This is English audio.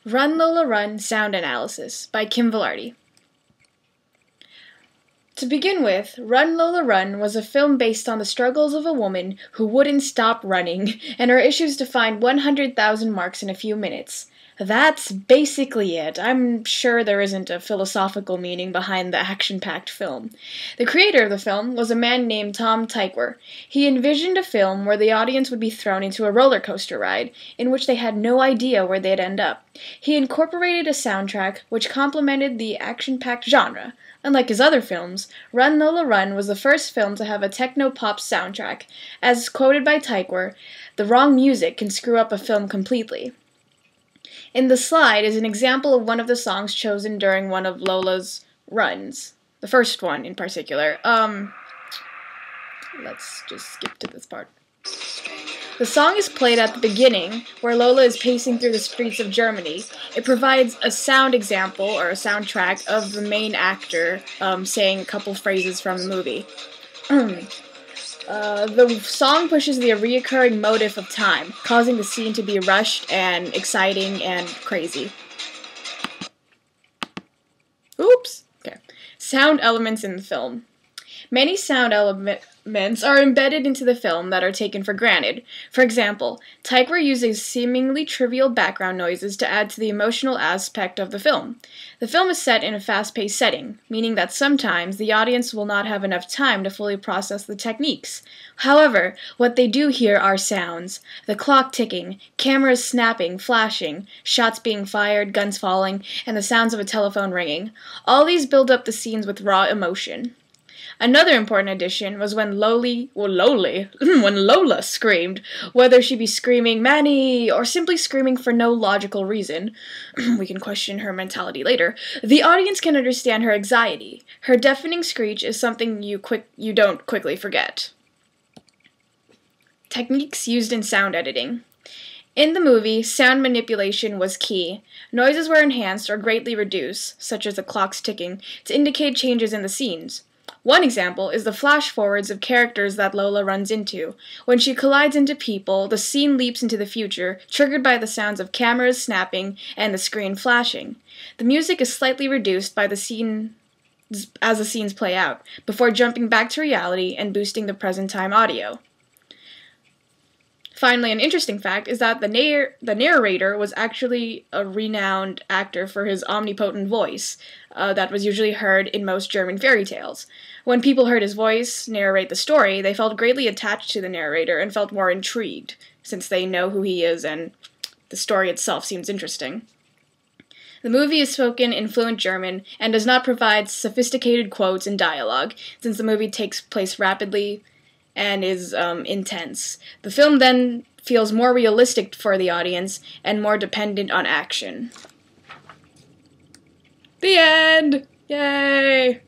Run, Lola Run Sound Analysis by Kim Velarde. To begin with, Run, Lola Run was a film based on the struggles of a woman who wouldn't stop running, and her issues to find 100,000 marks in a few minutes. That's basically it. I'm sure there isn't a philosophical meaning behind the action-packed film. The creator of the film was a man named Tom Tykwer. He envisioned a film where the audience would be thrown into a roller coaster ride, in which they had no idea where they'd end up. He incorporated a soundtrack which complemented the action-packed genre. Unlike his other films, Run, Lola Run was the first film to have a techno-pop soundtrack. As quoted by Tykwer, the wrong music can screw up a film completely. In the slide is an example of one of the songs chosen during one of Lola's runs. The first one, in particular. Let's just skip to this part. The song is played at the beginning, where Lola is pacing through the streets of Germany. It provides a sound example, or a soundtrack, of the main actor saying a couple phrases from the movie. The song pushes the reoccurring motif of time, causing the scene to be rushed and exciting and crazy. Oops! Okay. Sound elements in the film. Many sound elements are embedded into the film that are taken for granted. For example, Tykwer uses seemingly trivial background noises to add to the emotional aspect of the film. The film is set in a fast-paced setting, meaning that sometimes the audience will not have enough time to fully process the techniques. However, what they do hear are sounds. The clock ticking, cameras snapping, flashing, shots being fired, guns falling, and the sounds of a telephone ringing. All these build up the scenes with raw emotion. Another important addition was when when Lola screamed, whether she be screaming "Manny" or simply screaming for no logical reason. We can question her mentality later. The audience can understand her anxiety. Her deafening screech is something you don't quickly forget. Techniques used in sound editing. In the movie, sound manipulation was key. Noises were enhanced or greatly reduced, such as the clock's ticking, to indicate changes in the scenes. One example is the flash-forwards of characters that Lola runs into. When she collides into people, the scene leaps into the future, triggered by the sounds of cameras snapping and the screen flashing. The music is slightly reduced by the scene as the scenes play out, before jumping back to reality and boosting the present-time audio. Finally, an interesting fact is that the narrator was actually a renowned actor for his omnipotent voice that was usually heard in most German fairy tales. When people heard his voice narrate the story, they felt greatly attached to the narrator and felt more intrigued, since they know who he is and the story itself seems interesting. The movie is spoken in fluent German and does not provide sophisticated quotes and dialogue, since the movie takes place rapidly and is intense. The film then feels more realistic for the audience and more dependent on action. The end! Yay!